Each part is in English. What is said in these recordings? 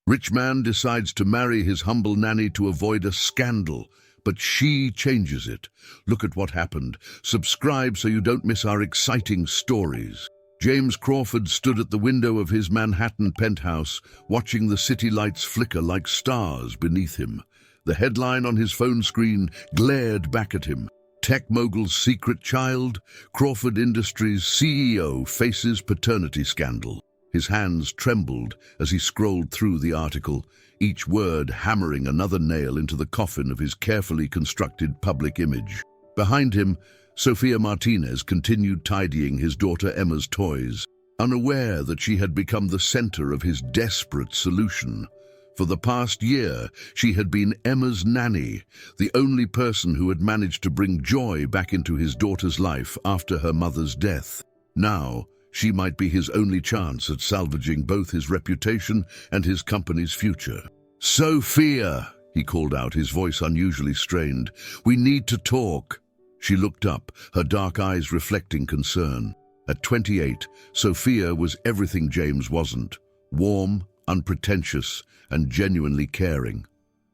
Rich man decides to marry his humble nanny to avoid a scandal, but she changes it. Look at what happened. Subscribe so you don't miss our exciting stories. James Crawford stood at the window of his Manhattan penthouse, watching the city lights flicker like stars beneath him. The headline on his phone screen glared back at him. Tech mogul's secret child, Crawford Industries CEO faces paternity scandal. His hands trembled as he scrolled through the article, each word hammering another nail into the coffin of his carefully constructed public image. Behind him, Sofia Martinez continued tidying his daughter Emma's toys, unaware that she had become the center of his desperate solution. For the past year, she had been Emma's nanny, the only person who had managed to bring joy back into his daughter's life after her mother's death. Now, she might be his only chance at salvaging both his reputation and his company's future. "Sofia," he called out, his voice unusually strained, "we need to talk." She looked up, her dark eyes reflecting concern. At 28, Sofia was everything James wasn't: warm, unpretentious, and genuinely caring.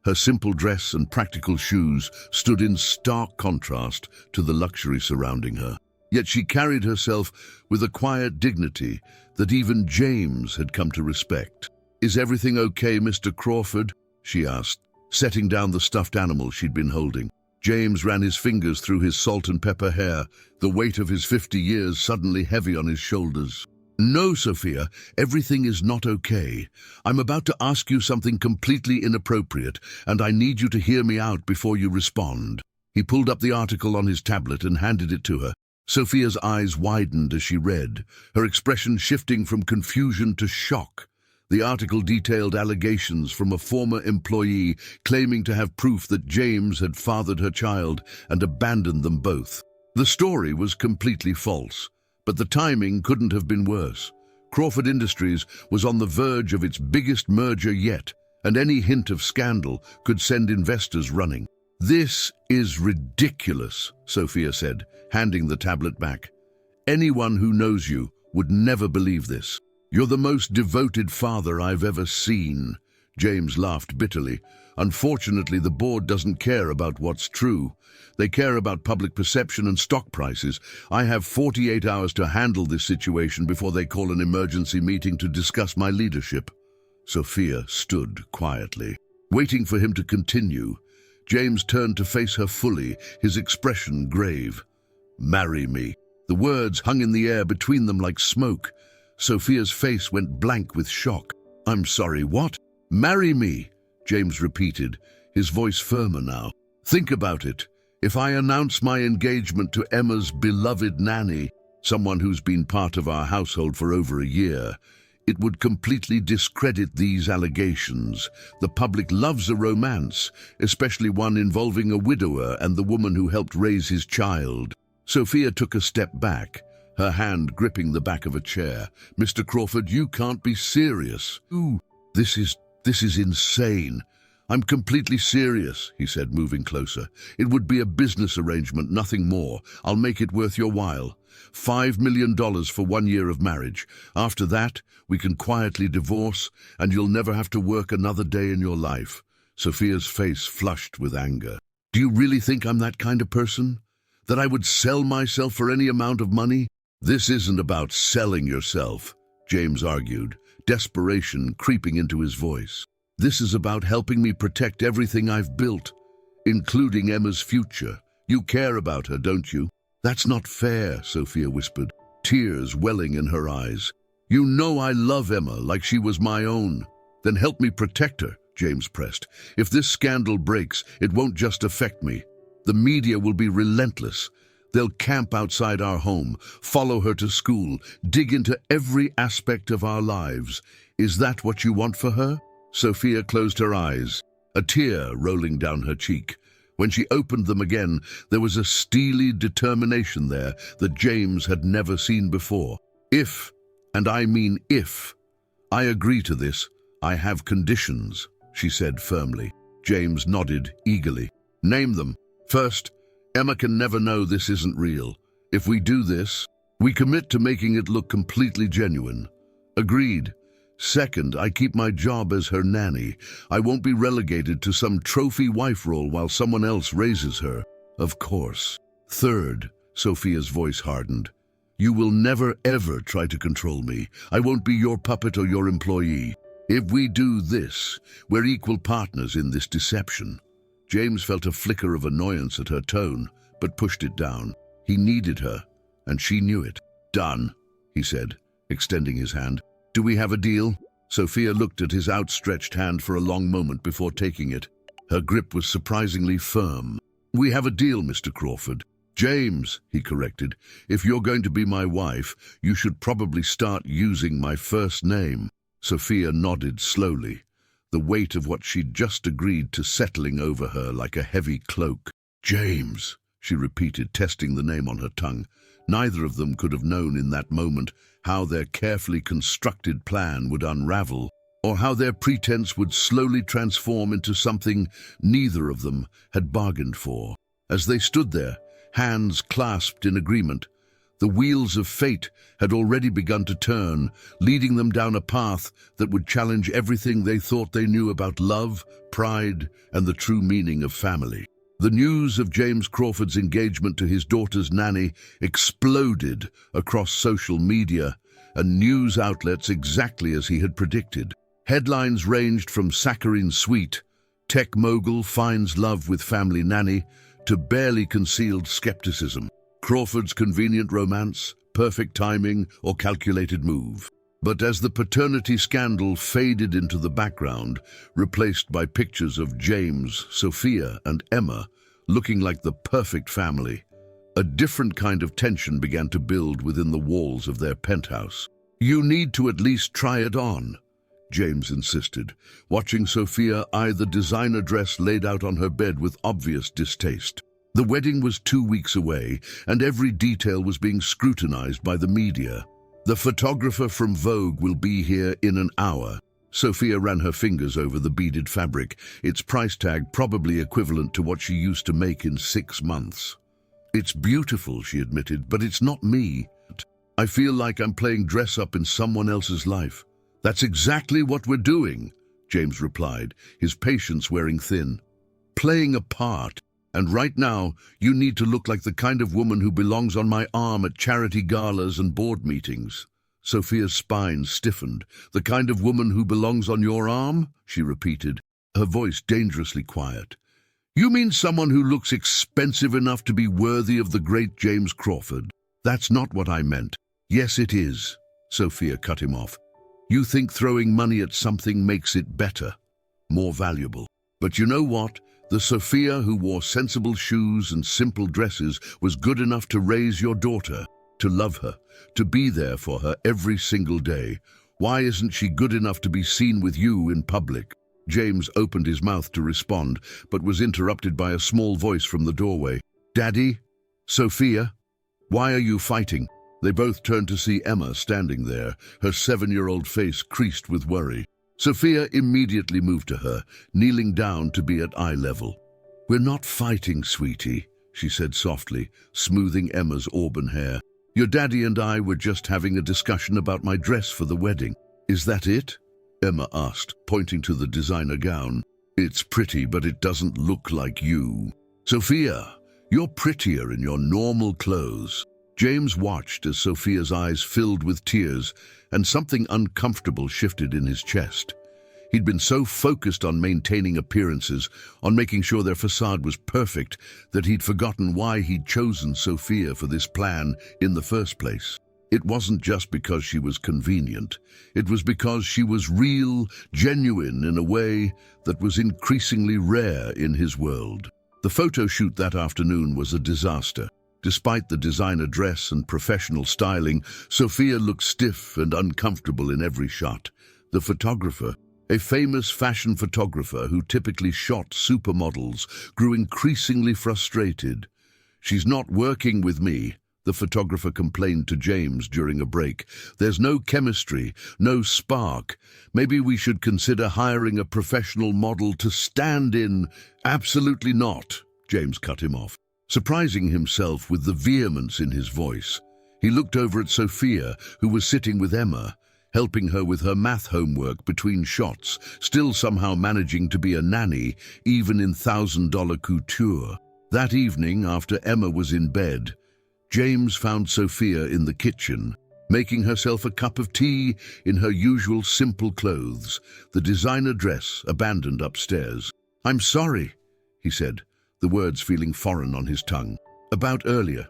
Her simple dress and practical shoes stood in stark contrast to the luxury surrounding her. Yet she carried herself with a quiet dignity that even James had come to respect. "Is everything okay, Mr. Crawford?" she asked, setting down the stuffed animal she'd been holding. James ran his fingers through his salt and pepper hair, the weight of his 50 years suddenly heavy on his shoulders. "No, Sofia, everything is not okay. I'm about to ask you something completely inappropriate, and I need you to hear me out before you respond." He pulled up the article on his tablet and handed it to her. Sofia's eyes widened as she read, her expression shifting from confusion to shock. The article detailed allegations from a former employee claiming to have proof that James had fathered her child and abandoned them both. The story was completely false, but the timing couldn't have been worse. Crawford Industries was on the verge of its biggest merger yet, and any hint of scandal could send investors running. "This is ridiculous," Sofia said, handing the tablet back. "Anyone who knows you would never believe this. You're the most devoted father I've ever seen." James laughed bitterly. "Unfortunately, the board doesn't care about what's true. They care about public perception and stock prices. I have 48 hours to handle this situation before they call an emergency meeting to discuss my leadership." Sofia stood quietly, waiting for him to continue. James turned to face her fully, his expression grave. "Marry me." The words hung in the air between them like smoke. Sofia's face went blank with shock. "I'm sorry, what?" "Marry me," James repeated, his voice firmer now. "Think about it. If I announce my engagement to Emma's beloved nanny, someone who's been part of our household for over a year, it would completely discredit these allegations. The public loves a romance, especially one involving a widower and the woman who helped raise his child." Sofia took a step back, her hand gripping the back of a chair. "Mr. Crawford, you can't be serious." "Ooh, this is insane." "I'm completely serious," he said, moving closer. "It would be a business arrangement, nothing more. I'll make it worth your while. $5 million for 1 year of marriage. After that, we can quietly divorce, and you'll never have to work another day in your life." Sofia's face flushed with anger. "Do you really think I'm that kind of person? That I would sell myself for any amount of money?" "This isn't about selling yourself," James argued, desperation creeping into his voice. "This is about helping me protect everything I've built, including Emma's future. You care about her, don't you?" "That's not fair," Sofia whispered, tears welling in her eyes. "You know I love Emma like she was my own." "Then help me protect her," James pressed. "If this scandal breaks, it won't just affect me. The media will be relentless. They'll camp outside our home, follow her to school, dig into every aspect of our lives. Is that what you want for her?" Sofia closed her eyes, a tear rolling down her cheek. When she opened them again, there was a steely determination there that James had never seen before. "If, and I mean if, I agree to this, I have conditions," she said firmly. James nodded eagerly. "Name them." "First, Emma can never know this isn't real. If we do this, we commit to making it look completely genuine." "Agreed." Second, I keep my job as her nanny. I won't be relegated to some trophy wife role while someone else raises her. Of course. Third, Sofia's voice hardened. You will never ever try to control me. I won't be your puppet or your employee. If we do this, we're equal partners in this deception. James felt a flicker of annoyance at her tone, but pushed it down. He needed her, and she knew it. Done, he said, extending his hand. Do we have a deal? Sofia looked at his outstretched hand for a long moment before taking it. Her grip was surprisingly firm. We have a deal, Mr. Crawford. James, he corrected, if you're going to be my wife, you should probably start using my first name. Sofia nodded slowly, the weight of what she'd just agreed to settling over her like a heavy cloak. James, she repeated, testing the name on her tongue. Neither of them could have known in that moment how their carefully constructed plan would unravel, or how their pretense would slowly transform into something neither of them had bargained for. As they stood there, hands clasped in agreement, the wheels of fate had already begun to turn, leading them down a path that would challenge everything they thought they knew about love, pride, and the true meaning of family. The news of James Crawford's engagement to his daughter's nanny exploded across social media and news outlets exactly as he had predicted. Headlines ranged from saccharine sweet, tech mogul finds love with family nanny, to barely concealed skepticism. Crawford's convenient romance, perfect timing, or calculated move. But as the paternity scandal faded into the background, replaced by pictures of James, Sofia, and Emma looking like the perfect family, a different kind of tension began to build within the walls of their penthouse. You need to at least try it on, James insisted, watching Sofia eye the designer dress laid out on her bed with obvious distaste. The wedding was 2 weeks away, and every detail was being scrutinized by the media. The photographer from Vogue will be here in an hour. Sofia ran her fingers over the beaded fabric, its price tag probably equivalent to what she used to make in 6 months. It's beautiful, she admitted, but it's not me. I feel like I'm playing dress-up in someone else's life. That's exactly what we're doing, James replied, his patience wearing thin. Playing a part. And right now, you need to look like the kind of woman who belongs on my arm at charity galas and board meetings. Sofia's spine stiffened. The kind of woman who belongs on your arm? She repeated, her voice dangerously quiet. You mean someone who looks expensive enough to be worthy of the great James Crawford? That's not what I meant. Yes, it is, Sofia cut him off. You think throwing money at something makes it better, more valuable. But you know what? The Sofia who wore sensible shoes and simple dresses was good enough to raise your daughter, to love her, to be there for her every single day. Why isn't she good enough to be seen with you in public? James opened his mouth to respond, but was interrupted by a small voice from the doorway. Daddy? Sofia? Why are you fighting? They both turned to see Emma standing there, her 7-year-old face creased with worry. Sofia immediately moved to her, kneeling down to be at eye level. We're not fighting, sweetie, she said softly, smoothing Emma's auburn hair. Your daddy and I were just having a discussion about my dress for the wedding. Is that it? Emma asked, pointing to the designer gown. It's pretty, but it doesn't look like you. Sofia, you're prettier in your normal clothes. James watched as Sofia's eyes filled with tears, and something uncomfortable shifted in his chest. He'd been so focused on maintaining appearances, on making sure their facade was perfect, that he'd forgotten why he'd chosen Sofia for this plan in the first place. It wasn't just because she was convenient. It was because she was real, genuine in a way that was increasingly rare in his world. The photo shoot that afternoon was a disaster. Despite the designer dress and professional styling, Sofia looked stiff and uncomfortable in every shot. The photographer, a famous fashion photographer who typically shot supermodels, grew increasingly frustrated. She's not working with me, the photographer complained to James during a break. There's no chemistry, no spark. Maybe we should consider hiring a professional model to stand in. Absolutely not, James cut him off, surprising himself with the vehemence in his voice. He looked over at Sofia, who was sitting with Emma, helping her with her math homework between shots, still somehow managing to be a nanny, even in $1,000 couture. That evening, after Emma was in bed, James found Sofia in the kitchen, making herself a cup of tea in her usual simple clothes, the designer dress abandoned upstairs. "I'm sorry," he said, the words feeling foreign on his tongue. "About earlier.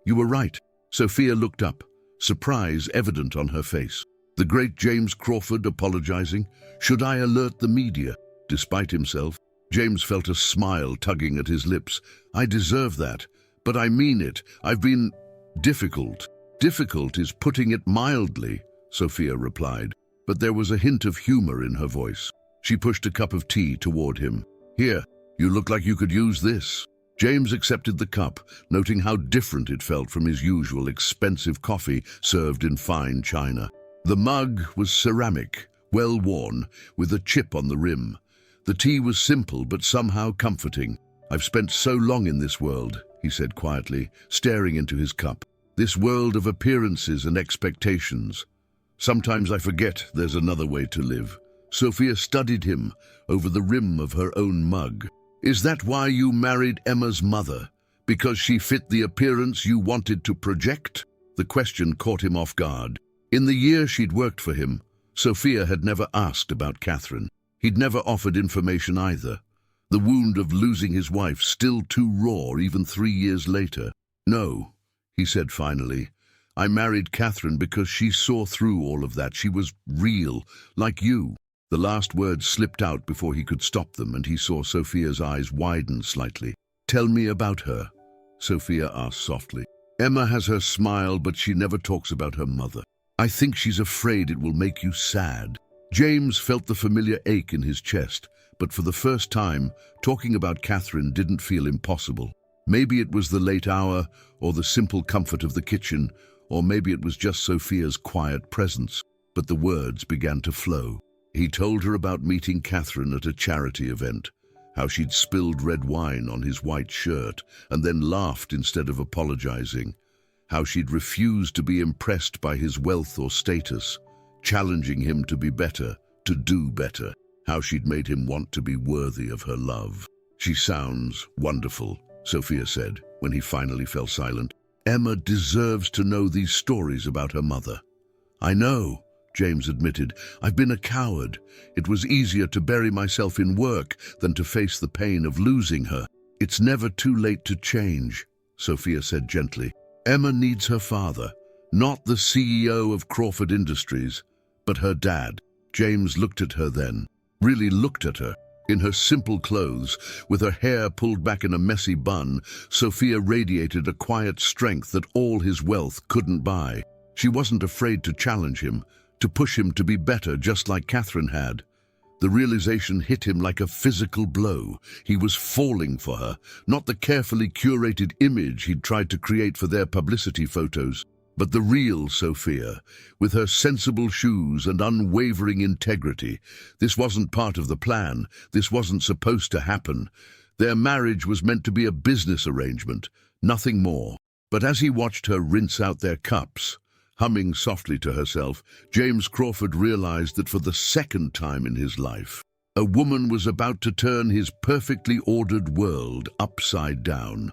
You were right." Sofia looked up, surprise evident on her face. The great James Crawford apologizing? Should I alert the media? Despite himself, James felt a smile tugging at his lips. "I deserve that, but I mean it. I've been difficult." "Difficult is putting it mildly," Sofia replied, but there was a hint of humor in her voice. She pushed a cup of tea toward him. "Here, you look like you could use this." James accepted the cup, noting how different it felt from his usual expensive coffee served in fine china. The mug was ceramic, well worn, with a chip on the rim. The tea was simple but somehow comforting. "I've spent so long in this world," he said quietly, staring into his cup. "This world of appearances and expectations. Sometimes I forget there's another way to live." Sofia studied him over the rim of her own mug. "Is that why you married Emma's mother? Because she fit the appearance you wanted to project?" The question caught him off guard. In the year she'd worked for him, Sofia had never asked about Catherine. He'd never offered information either. The wound of losing his wife still too raw even 3 years later. "No," he said finally. "I married Catherine because she saw through all of that. She was real, like you." The last words slipped out before he could stop them, and he saw Sofia's eyes widen slightly. "Tell me about her," Sofia asked softly. "Emma has her smile, but she never talks about her mother. I think she's afraid it will make you sad." James felt the familiar ache in his chest, but for the first time, talking about Catherine didn't feel impossible. Maybe it was the late hour, or the simple comfort of the kitchen, or maybe it was just Sofia's quiet presence, but the words began to flow. He told her about meeting Catherine at a charity event, how she'd spilled red wine on his white shirt and then laughed instead of apologizing, how she'd refused to be impressed by his wealth or status, challenging him to be better, to do better, how she'd made him want to be worthy of her love. "She sounds wonderful," Sofia said, when he finally fell silent. "Emma deserves to know these stories about her mother." "I know," James admitted. "I've been a coward. It was easier to bury myself in work than to face the pain of losing her." "It's never too late to change," Sofia said gently. "Emma needs her father, not the CEO of Crawford Industries, but her dad." James looked at her then, really looked at her. In her simple clothes, with her hair pulled back in a messy bun, Sofia radiated a quiet strength that all his wealth couldn't buy. She wasn't afraid to challenge him, to push him to be better just like Catherine had. The realization hit him like a physical blow. He was falling for her, not the carefully curated image he'd tried to create for their publicity photos, but the real Sofia, with her sensible shoes and unwavering integrity. This wasn't part of the plan. This wasn't supposed to happen. Their marriage was meant to be a business arrangement, nothing more. But as he watched her rinse out their cups, humming softly to herself, James Crawford realized that for the second time in his life, a woman was about to turn his perfectly ordered world upside down.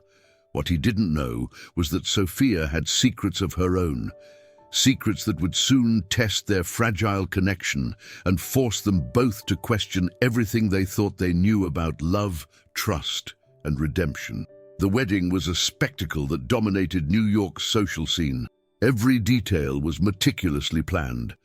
What he didn't know was that Sofia had secrets of her own, secrets that would soon test their fragile connection and force them both to question everything they thought they knew about love, trust, and redemption. The wedding was a spectacle that dominated New York's social scene. Every detail was meticulously planned,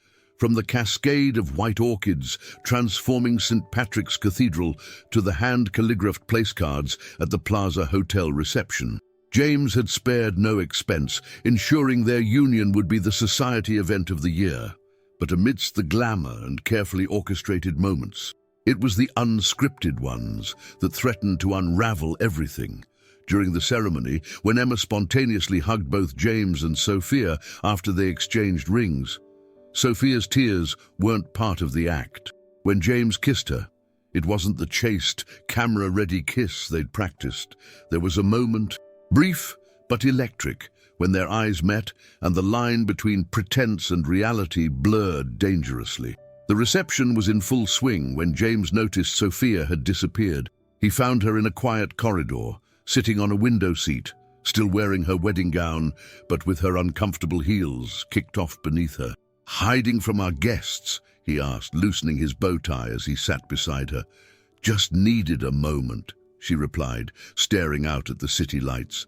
from the cascade of white orchids transforming St. Patrick's Cathedral to the hand-calligraphed placecards at the Plaza Hotel reception. James had spared no expense, ensuring their union would be the society event of the year. But amidst the glamour and carefully orchestrated moments, it was the unscripted ones that threatened to unravel everything. During the ceremony, when Emma spontaneously hugged both James and Sofia after they exchanged rings, Sofia's tears weren't part of the act. When James kissed her, it wasn't the chaste, camera-ready kiss they'd practiced. There was a moment, brief but electric, when their eyes met and the line between pretense and reality blurred dangerously. The reception was in full swing when James noticed Sofia had disappeared. He found her in a quiet corridor, sitting on a window seat, still wearing her wedding gown, but with her uncomfortable heels kicked off beneath her. "Hiding from our guests?" he asked, loosening his bow tie as he sat beside her. "Just needed a moment," she replied, staring out at the city lights.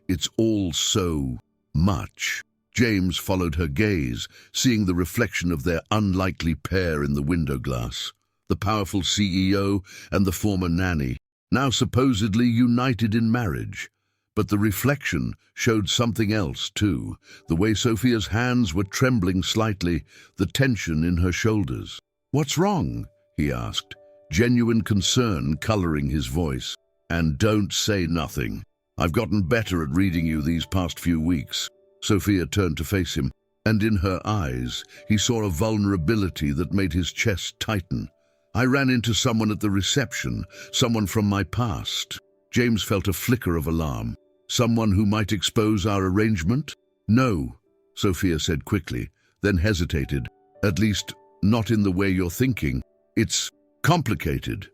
"It's all so much." James followed her gaze, seeing the reflection of their unlikely pair in the window glass. The powerful CEO and the former nanny, now supposedly united in marriage. But the reflection showed something else too, the way Sofia's hands were trembling slightly, the tension in her shoulders. "What's wrong?" he asked, genuine concern coloring his voice. "And don't say nothing. I've gotten better at reading you these past few weeks." Sofia turned to face him, and in her eyes he saw a vulnerability that made his chest tighten. "I ran into someone at the reception, someone from my past." James felt a flicker of alarm. "Someone who might expose our arrangement?" "No," Sofia said quickly, then hesitated. "At least, not in the way you're thinking. It's complicated."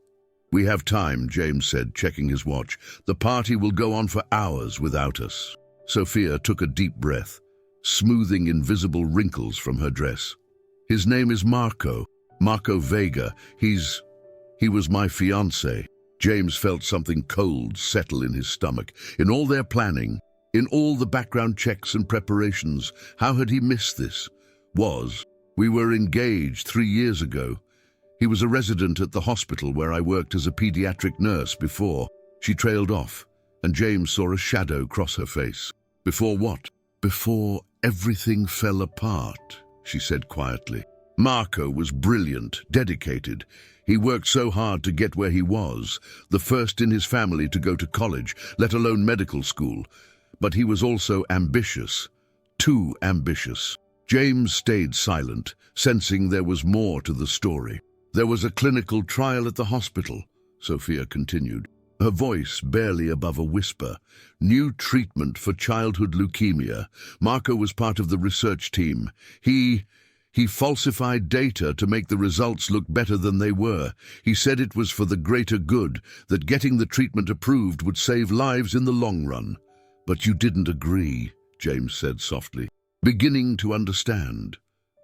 "We have time," James said, checking his watch. "The party will go on for hours without us." Sofia took a deep breath, smoothing invisible wrinkles from her dress. "His name is Marco Vega. He was my fiancé." James felt something cold settle in his stomach. In all their planning, in all the background checks and preparations, how had he missed this? We were engaged 3 years ago. He was a resident at the hospital where I worked as a pediatric nurse before. She trailed off, and James saw a shadow cross her face. "Before what?" "Before everything fell apart," she said quietly. "Marco was brilliant, dedicated. He worked so hard to get where he was, the first in his family to go to college, let alone medical school. But he was also ambitious, too ambitious." James stayed silent, sensing there was more to the story. "There was a clinical trial at the hospital," Sofia continued, her voice barely above a whisper. "New treatment for childhood leukemia. Marco was part of the research team. He falsified data to make the results look better than they were. He said it was for the greater good, that getting the treatment approved would save lives in the long run." "But you didn't agree," James said softly, beginning to understand.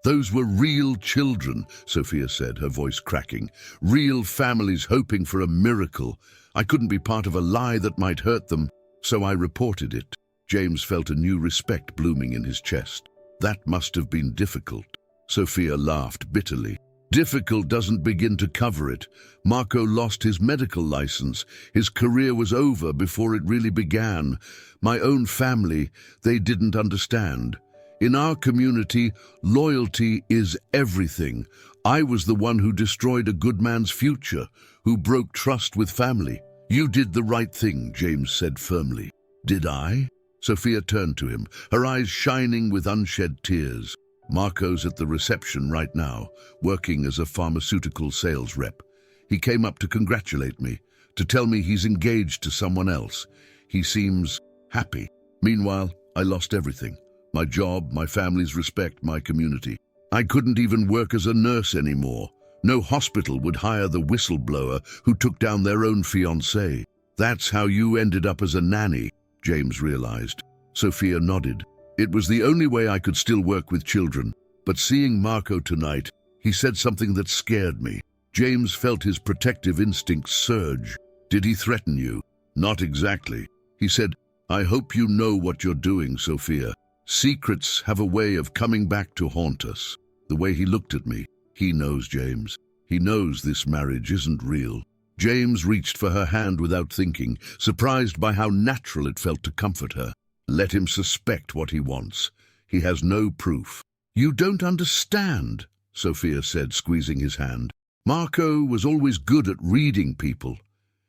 "Those were real children," Sofia said, her voice cracking. "Real families hoping for a miracle. I couldn't be part of a lie that might hurt them, so I reported it." James felt a new respect blooming in his chest. "That must have been difficult." Sofia laughed bitterly. "Difficult doesn't begin to cover it. Marco lost his medical license. His career was over before it really began. My own family, they didn't understand. In our community, loyalty is everything. I was the one who destroyed a good man's future, who broke trust with family." "You did the right thing," James said firmly. "Did I?" Sofia turned to him, her eyes shining with unshed tears. "Marco's at the reception right now, working as a pharmaceutical sales rep. He came up to congratulate me, to tell me he's engaged to someone else. He seems happy. Meanwhile, I lost everything. My job, my family's respect, my community. I couldn't even work as a nurse anymore. No hospital would hire the whistleblower who took down their own fiancé." "That's how you ended up as a nanny," James realized. Sofia nodded. "It was the only way I could still work with children. But seeing Marco tonight, he said something that scared me." James felt his protective instincts surge. "Did he threaten you?" "Not exactly. He said, 'I hope you know what you're doing, Sofia. Secrets have a way of coming back to haunt us.' The way he looked at me, he knows, James. He knows this marriage isn't real." James reached for her hand without thinking, surprised by how natural it felt to comfort her. "Let him suspect what he wants. He has no proof." "You don't understand," Sofia said, squeezing his hand. "Marco was always good at reading people.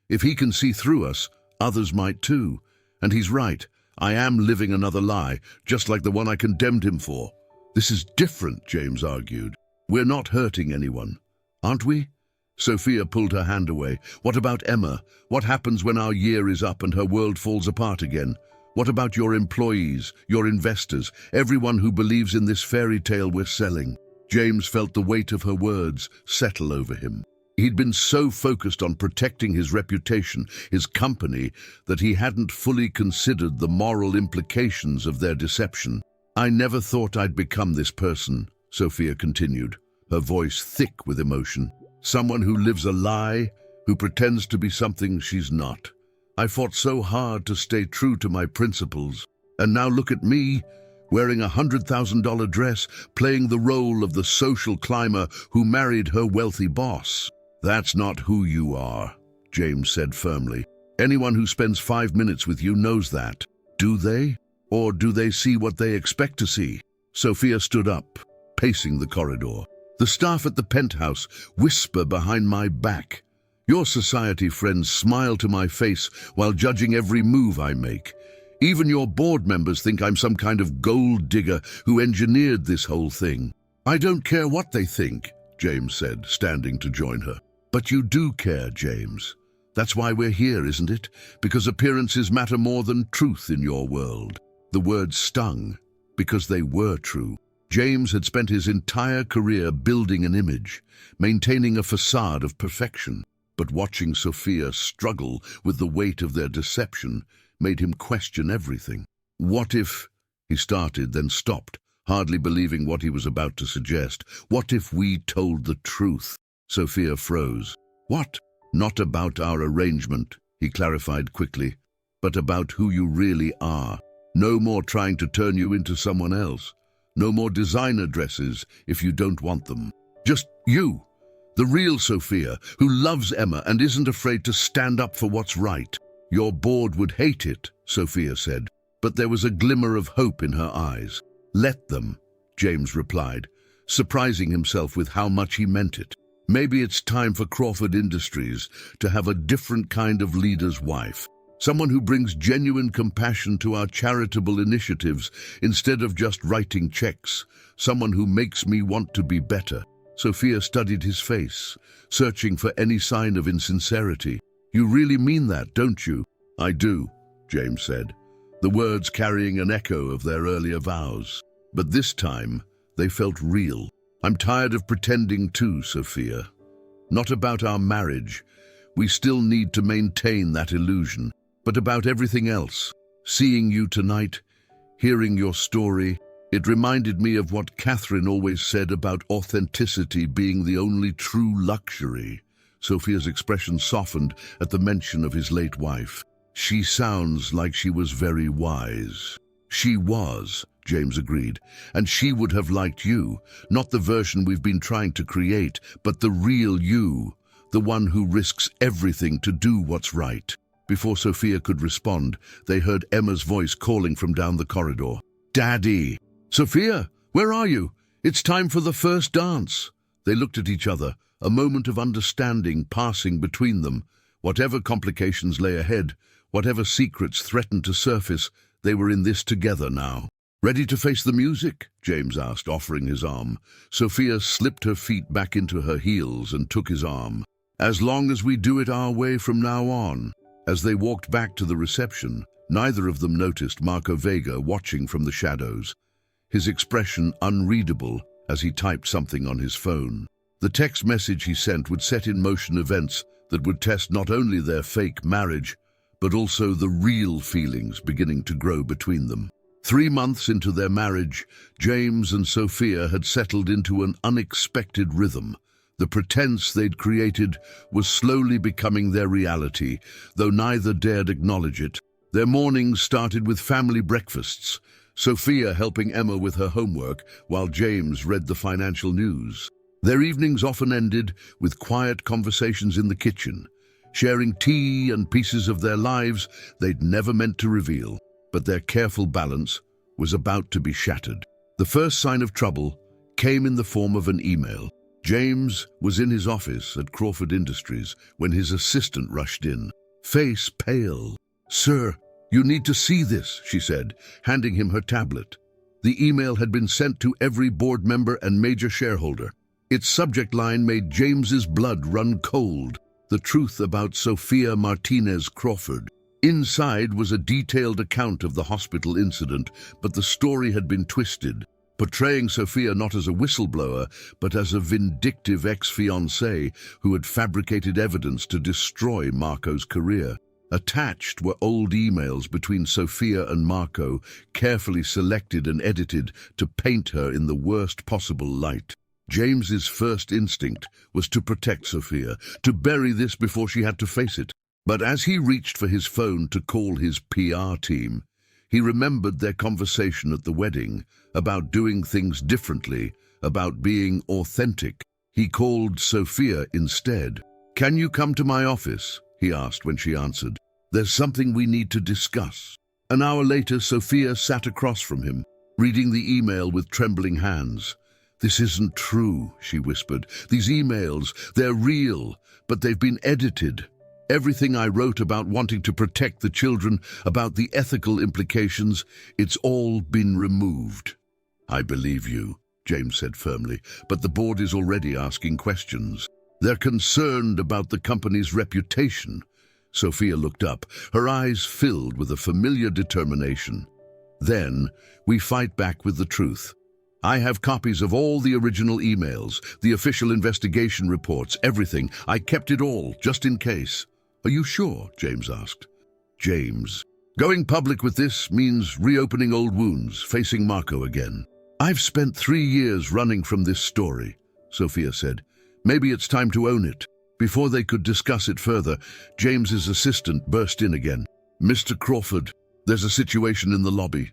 If he can see through us, others might too. And he's right. I am living another lie, just like the one I condemned him for." "This is different," James argued. "We're not hurting anyone, aren't we?" Sofia pulled her hand away. "What about Emma? What happens when our year is up and her world falls apart again? What about your employees, your investors, everyone who believes in this fairy tale we're selling? James felt the weight of her words settle over him. He'd been so focused on protecting his reputation, his company, that he hadn't fully considered the moral implications of their deception. "I never thought I'd become this person," Sofia continued, her voice thick with emotion. "Someone who lives a lie, who pretends to be something she's not. I fought so hard to stay true to my principles. And now look at me, wearing a $100,000 dress, playing the role of the social climber who married her wealthy boss." "That's not who you are," James said firmly. "Anyone who spends 5 minutes with you knows that. Do they? Or do they see what they expect to see?" Sofia stood up, pacing the corridor. "The staff at the penthouse whisper behind my back. Your society friends smile to my face while judging every move I make. Even your board members think I'm some kind of gold digger who engineered this whole thing." "I don't care what they think," James said, standing to join her. "But you do care, James. That's why we're here, isn't it? Because appearances matter more than truth in your world." The words stung, because they were true. James had spent his entire career building an image, maintaining a facade of perfection. But watching Sofia struggle with the weight of their deception made him question everything. "What if—" he started, then stopped, hardly believing what he was about to suggest. "What if we told the truth?" Sofia froze. "What?" "Not about our arrangement," he clarified quickly, "but about who you really are. No more trying to turn you into someone else. No more designer dresses if you don't want them. Just you, the real Sofia, who loves Emma and isn't afraid to stand up for what's right." "Your board would hate it," Sofia said, but there was a glimmer of hope in her eyes. "Let them," James replied, surprising himself with how much he meant it. "Maybe it's time for Crawford Industries to have a different kind of leader's wife. Someone who brings genuine compassion to our charitable initiatives instead of just writing checks. Someone who makes me want to be better." Sofia studied his face, searching for any sign of insincerity. "You really mean that, don't you?" "I do," James said, the words carrying an echo of their earlier vows. But this time, they felt real. "I'm tired of pretending too, Sofia. Not about our marriage. We still need to maintain that illusion. But about everything else. Seeing you tonight, hearing your story, it reminded me of what Catherine always said about authenticity being the only true luxury." Sofia's expression softened at the mention of his late wife. "She sounds like she was very wise." "She was," James agreed, "and she would have liked you, not the version we've been trying to create, but the real you, the one who risks everything to do what's right." Before Sofia could respond, they heard Emma's voice calling from down the corridor. "Daddy!" "Sofia, where are you? It's time for the first dance." They looked at each other, a moment of understanding passing between them. Whatever complications lay ahead, whatever secrets threatened to surface, they were in this together now. "Ready to face the music?" James asked, offering his arm. Sofia slipped her feet back into her heels and took his arm. "As long as we do it our way from now on." As they walked back to the reception, neither of them noticed Marco Vega watching from the shadows, his expression unreadable as he typed something on his phone. The text message he sent would set in motion events that would test not only their fake marriage, but also the real feelings beginning to grow between them. 3 months into their marriage, James and Sofia had settled into an unexpected rhythm. The pretense they'd created was slowly becoming their reality, though neither dared acknowledge it. Their mornings started with family breakfasts, Sofia helping Emma with her homework while James read the financial news. Their evenings often ended with quiet conversations in the kitchen, sharing tea and pieces of their lives they'd never meant to reveal. But their careful balance was about to be shattered. The first sign of trouble came in the form of an email. James was in his office at Crawford Industries when his assistant rushed in, face pale. "Sir, you need to see this," she said, handing him her tablet. The email had been sent to every board member and major shareholder. Its subject line made James's blood run cold. The truth about Sofia Martinez Crawford. Inside was a detailed account of the hospital incident, but the story had been twisted, portraying Sofia not as a whistleblower, but as a vindictive ex-fiancé who had fabricated evidence to destroy Marco's career. Attached were old emails between Sofia and Marco, carefully selected and edited to paint her in the worst possible light. James's first instinct was to protect Sofia, to bury this before she had to face it. But as he reached for his phone to call his PR team, he remembered their conversation at the wedding about doing things differently, about being authentic. He called Sofia instead. "Can you come to my office?" he asked when she answered. "There's something we need to discuss." An hour later, Sofia sat across from him, reading the email with trembling hands. "This isn't true," she whispered. "These emails, they're real, but they've been edited. Everything I wrote about wanting to protect the children, about the ethical implications, it's all been removed." "I believe you," James said firmly, "but the board is already asking questions. They're concerned about the company's reputation." Sofia looked up, her eyes filled with a familiar determination. "Then we fight back with the truth. I have copies of all the original emails, the official investigation reports, everything. I kept it all, just in case." "Are you sure?" James asked. "James, going public with this means reopening old wounds, facing Marco again." "I've spent 3 years running from this story," Sofia said. "Maybe it's time to own it." Before they could discuss it further, James's assistant burst in again. "Mr. Crawford, there's a situation in the lobby.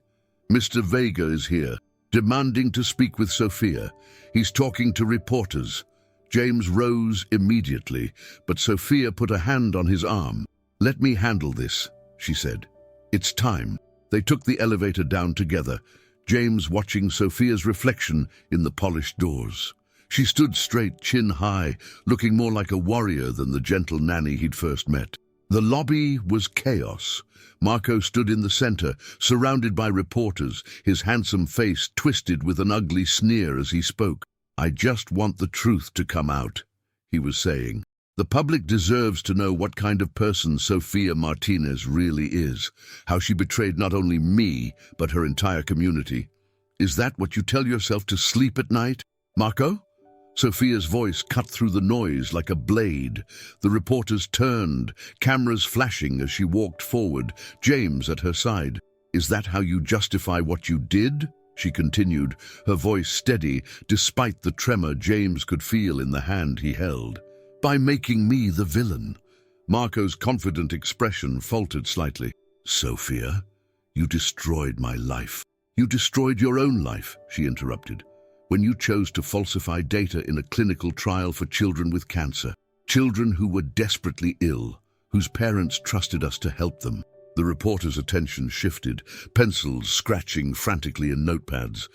Mr. Vega is here, demanding to speak with Sofia. He's talking to reporters." James rose immediately, but Sofia put a hand on his arm. "Let me handle this," she said. "It's time." They took the elevator down together, James watching Sofia's reflection in the polished doors. She stood straight, chin high, looking more like a warrior than the gentle Nanny he'd first met. The lobby was chaos. Marco stood in the center, surrounded by reporters, his handsome face twisted with an ugly sneer as he spoke. "I just want the truth to come out," he was saying. "The public deserves to know what kind of person Sofia Martinez really is, how she betrayed not only me, but her entire community. Is that what you tell yourself to sleep at night, Marco?" Sofia's voice cut through the noise like a blade. The reporters turned, cameras flashing as she walked forward, James at her side. "Is that how you justify what you did?" she continued, her voice steady despite the tremor James could feel in the hand he held. "By making me the villain." Marco's confident expression faltered slightly. "Sofia, you destroyed my life." "You destroyed your own life," she interrupted, "when you chose to falsify data in a clinical trial for children with cancer. Children who were desperately ill, whose parents trusted us to help them." The reporter's attention shifted, pencils scratching frantically in notepads.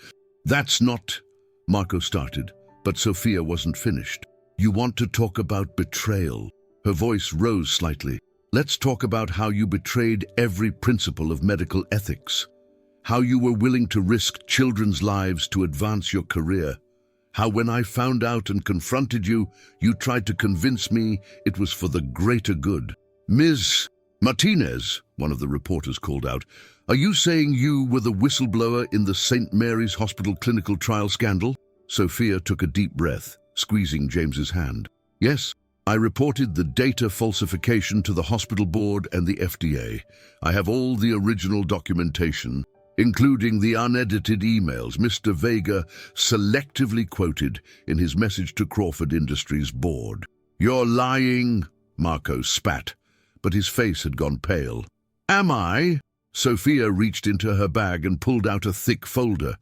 "That's not—" Marco started, but Sofia wasn't finished. "You want to talk about betrayal." Her voice rose slightly. "Let's talk about how you betrayed every principle of medical ethics. How you were willing to risk children's lives to advance your career. How when I found out and confronted you, you tried to convince me it was for the greater good." "Ms. Martinez," one of the reporters called out, "are you saying you were the whistleblower in the St. Mary's Hospital clinical trial scandal?" Sofia took a deep breath, squeezing James's hand. "Yes, I reported the data falsification to the hospital board and the FDA. I have all the original documentation, including the unedited emails Mr. Vega selectively quoted in his message to Crawford Industries board." "You're lying," Marco spat, but his face had gone pale. "Am I?" Sofia reached into her bag and pulled out a thick folder.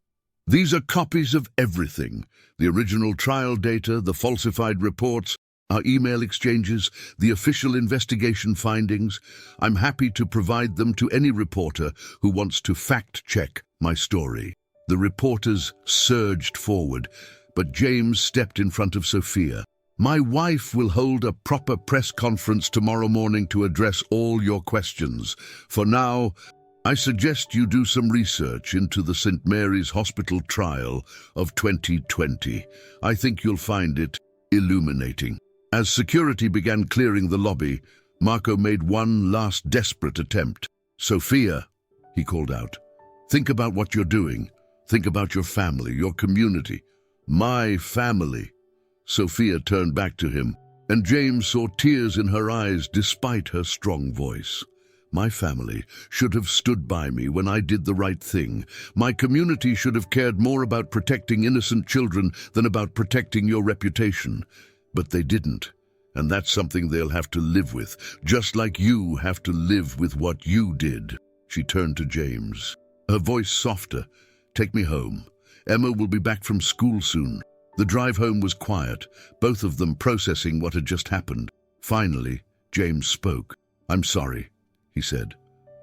"These are copies of everything. The original trial data, the falsified reports, our email exchanges, the official investigation findings. I'm happy to provide them to any reporter who wants to fact-check my story." The reporters surged forward, but James stepped in front of Sofia. "My wife will hold a proper press conference tomorrow morning to address all your questions. For now, I suggest you do some research into the St. Mary's Hospital trial of 2020. I think you'll find it illuminating." As security began clearing the lobby, Marco made one last desperate attempt. "Sofia," he called out, "think about what you're doing. Think about your family, your community. My family." Sofia turned back to him, and James saw tears in her eyes despite her strong voice. "My family should have stood by me when I did the right thing. My community should have cared more about protecting innocent children than about protecting your reputation. But they didn't, and that's something they'll have to live with, just like you have to live with what you did." She turned to James, her voice softer. "Take me home. Emma will be back from school soon." The drive home was quiet, both of them processing what had just happened. Finally, James spoke. "I'm sorry," he said.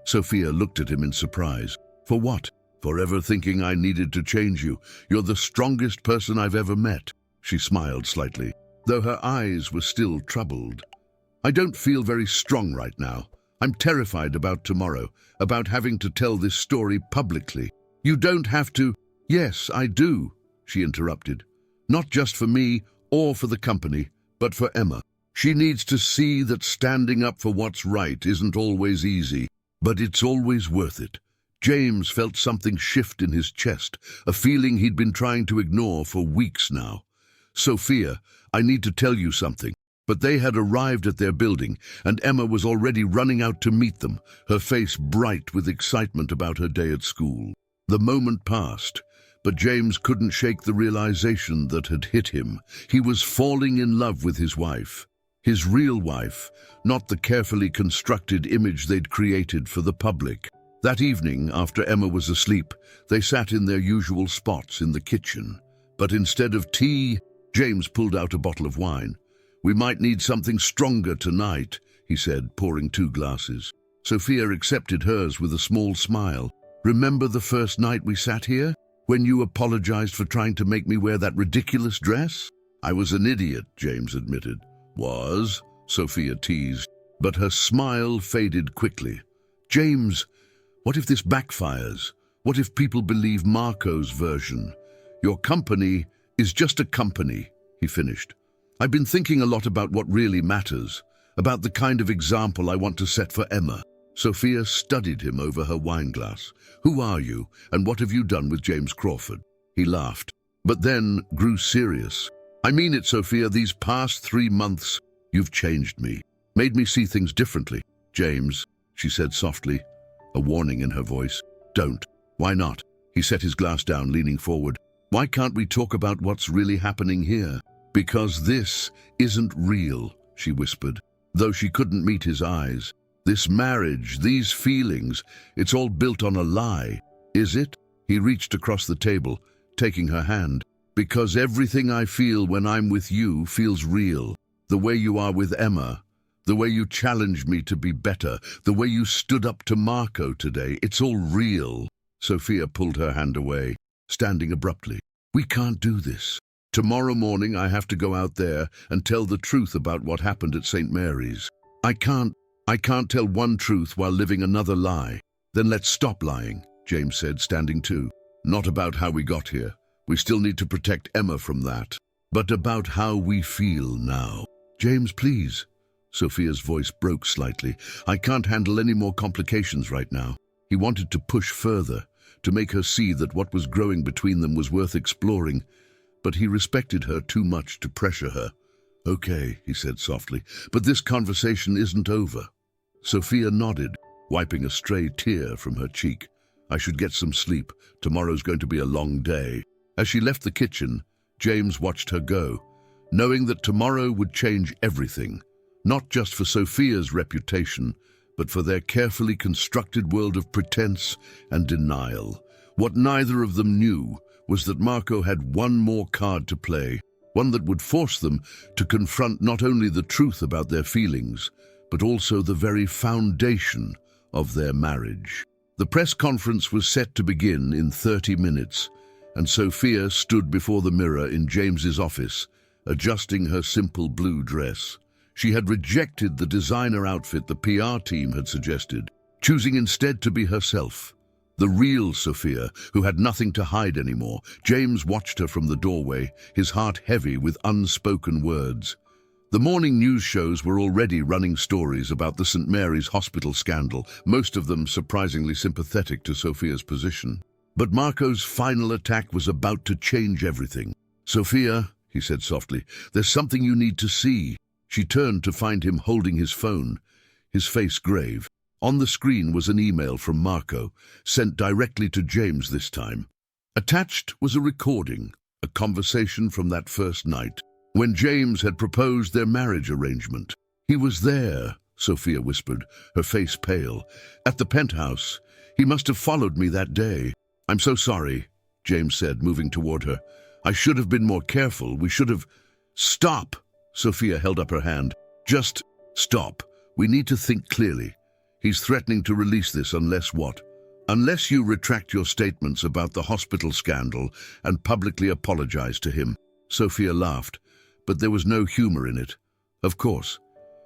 Sofia looked at him in surprise. "For what?" "For ever thinking I needed to change you. You're the strongest person I've ever met." She smiled slightly, though her eyes were still troubled. "I don't feel very strong right now. I'm terrified about tomorrow, about having to tell this story publicly." "You don't have to." "Yes, I do," she interrupted. "Not just for me or for the company, but for Emma. She needs to see that standing up for what's right isn't always easy, but it's always worth it." James felt something shift in his chest, a feeling he'd been trying to ignore for weeks now. "Sofia, I need to tell you something." But they had arrived at their building, and Emma was already running out to meet them, her face bright with excitement about her day at school. The moment passed, but James couldn't shake the realization that had hit him. He was falling in love with his wife. His real wife, not the carefully constructed image they'd created for the public. That evening, after Emma was asleep, they sat in their usual spots in the kitchen. But instead of tea, James pulled out a bottle of wine. "We might need something stronger tonight," he said, pouring 2 glasses. Sofia accepted hers with a small smile. "Remember the first night we sat here? When you apologized for trying to make me wear that ridiculous dress?" "I was an idiot," James admitted. "Was?" Sofia teased, but her smile faded quickly. "James, what if this backfires? What if people believe Marco's version? Your company is just a company," he finished. "I've been thinking a lot about what really matters, about the kind of example I want to set for Emma." Sofia studied him over her wineglass. "Who are you, and what have you done with James Crawford?" He laughed, but then grew serious. "I mean it, Sofia, these past 3 months, you've changed me, made me see things differently." "James," she said softly, a warning in her voice. "Don't." "Why not?" He set his glass down, leaning forward. "Why can't we talk about what's really happening here?" "Because this isn't real," she whispered, though she couldn't meet his eyes. "This marriage, these feelings, it's all built on a lie." "Is it?" He reached across the table, taking her hand. "Because everything I feel when I'm with you feels real. The way you are with Emma, the way you challenged me to be better, the way you stood up to Marco today, it's all real." Sofia pulled her hand away, standing abruptly. "We can't do this. Tomorrow morning I have to go out there and tell the truth about what happened at St. Mary's. I can't tell one truth while living another lie." "Then let's stop lying," James said, standing too. "Not about how we got here. We still need to protect Emma from that. But about how we feel now." "James, please." Sofia's voice broke slightly. "I can't handle any more complications right now." He wanted to push further, to make her see that what was growing between them was worth exploring, but he respected her too much to pressure her. "Okay," he said softly, "but this conversation isn't over." Sofia nodded, wiping a stray tear from her cheek. "I should get some sleep. Tomorrow's going to be a long day." As she left the kitchen, James watched her go, knowing that tomorrow would change everything, not just for Sofia's reputation, but for their carefully constructed world of pretense and denial. What neither of them knew was that Marco had one more card to play, one that would force them to confront not only the truth about their feelings, but also the very foundation of their marriage. The press conference was set to begin in 30 minutes, and Sofia stood before the mirror in James's office, adjusting her simple blue dress. She had rejected the designer outfit the PR team had suggested, choosing instead to be herself. The real Sofia, who had nothing to hide anymore. James watched her from the doorway, his heart heavy with unspoken words. The morning news shows were already running stories about the St. Mary's hospital scandal, most of them surprisingly sympathetic to Sofia's position. But Marco's final attack was about to change everything. "Sofia," he said softly, "there's something you need to see." She turned to find him holding his phone, his face grave. On the screen was an email from Marco, sent directly to James this time. Attached was a recording, a conversation from that first night, when James had proposed their marriage arrangement. "He was there," Sofia whispered, her face pale, "at the penthouse. He must have followed me that day." "I'm so sorry," James said, moving toward her. "I should have been more careful. We should have—" "Stop!" Sofia held up her hand. "Just stop. We need to think clearly. He's threatening to release this unless what? Unless you retract your statements about the hospital scandal and publicly apologize to him." Sofia laughed, but there was no humor in it. "Of course.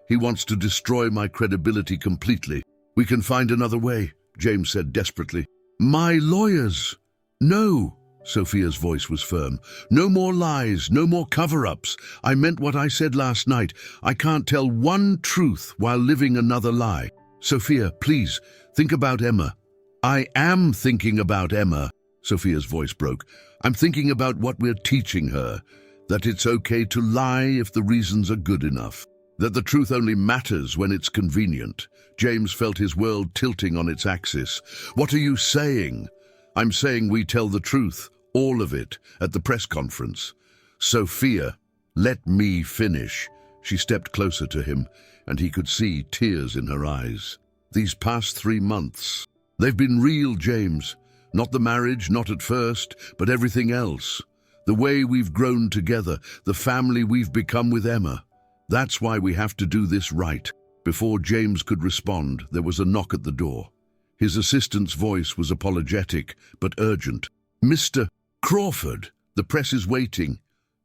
He wants to destroy my credibility completely. We can find another way," James said desperately. "My lawyers!" "No!" Sofia's voice was firm. "No more lies, no more cover-ups. I meant what I said last night. I can't tell one truth while living another lie. Sofia, please, think about Emma." "I am thinking about Emma," Sofia's voice broke. "I'm thinking about what we're teaching her, that it's okay to lie if the reasons are good enough, that the truth only matters when it's convenient." James felt his world tilting on its axis. "What are you saying?" "I'm saying we tell the truth, all of it, at the press conference." "Sofia, let me finish." She stepped closer to him, and he could see tears in her eyes. "These past 3 months, they've been real, James. Not the marriage, not at first, but everything else. The way we've grown together, the family we've become with Emma. That's why we have to do this right." Before James could respond, there was a knock at the door. His assistant's voice was apologetic, but urgent. "Mr. Crawford, the press is waiting."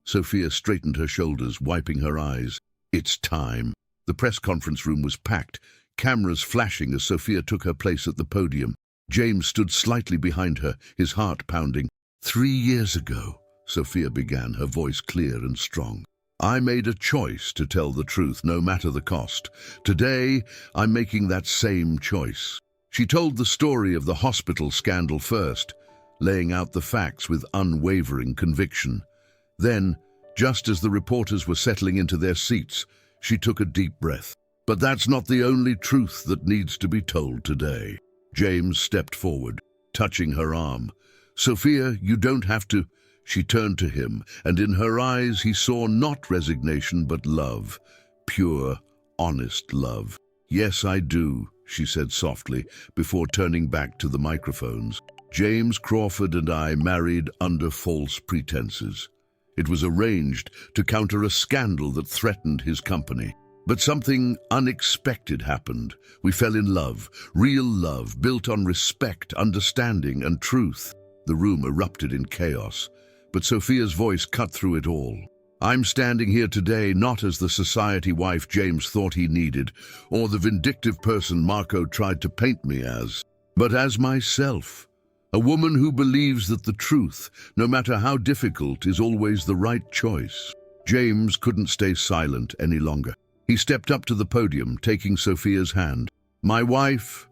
Sofia straightened her shoulders, wiping her eyes. "It's time." The press conference room was packed, cameras flashing as Sofia took her place at the podium. James stood slightly behind her, his heart pounding. "3 years ago," Sofia began, her voice clear and strong, "I made a choice to tell the truth, no matter the cost. Today, I'm making that same choice." She told the story of the hospital scandal first, laying out the facts with unwavering conviction. Then, just as the reporters were settling into their seats, she took a deep breath. "But that's not the only truth that needs to be told today." James stepped forward, touching her arm. "Sofia, you don't have to—" She turned to him, and in her eyes he saw not resignation but love. Pure, honest love. "Yes, I do," she said softly, before turning back to the microphones. "James Crawford and I married under false pretenses. It was arranged to counter a scandal that threatened his company. But something unexpected happened. We fell in love, real love, built on respect, understanding, and truth." The room erupted in chaos, but Sofia's voice cut through it all. "I'm standing here today not as the society wife James thought he needed, or the vindictive person Marco tried to paint me as, but as myself. A woman who believes that the truth, no matter how difficult, is always the right choice." James couldn't stay silent any longer. He stepped up to the podium, taking Sofia's hand. "My wife,"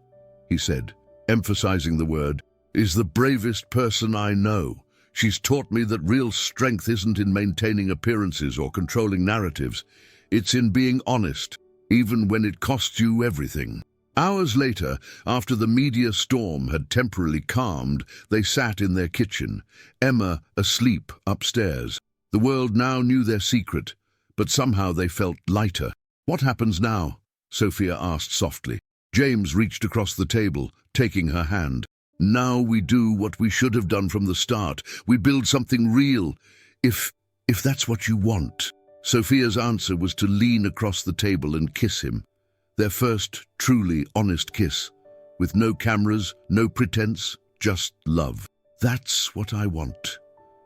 he said, emphasizing the word, "is the bravest person I know. She's taught me that real strength isn't in maintaining appearances or controlling narratives. It's in being honest, even when it costs you everything." Hours later, after the media storm had temporarily calmed, they sat in their kitchen, Emma asleep upstairs. The world now knew their secret, but somehow they felt lighter. "What happens now?" Sofia asked softly. James reached across the table, taking her hand. "Now we do what we should have done from the start. We build something real, if that's what you want." Sofia's answer was to lean across the table and kiss him. Their first truly honest kiss, with no cameras, no pretense, just love. "That's what I want,"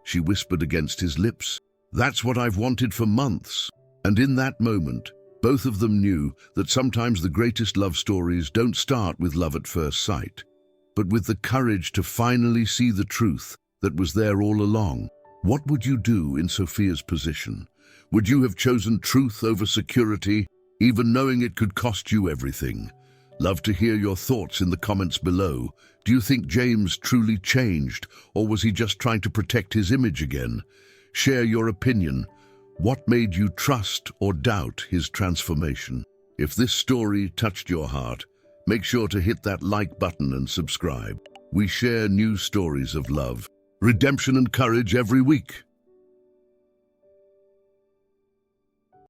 she whispered against his lips. "That's what I've wanted for months." And in that moment, both of them knew that sometimes the greatest love stories don't start with love at first sight, but with the courage to finally see the truth that was there all along. What would you do in Sofia's position? Would you have chosen truth over security, even knowing it could cost you everything? Love to hear your thoughts in the comments below. Do you think James truly changed, or was he just trying to protect his image again? Share your opinion. What made you trust or doubt his transformation? If this story touched your heart, make sure to hit that like button and subscribe. We share new stories of love, redemption and courage every week.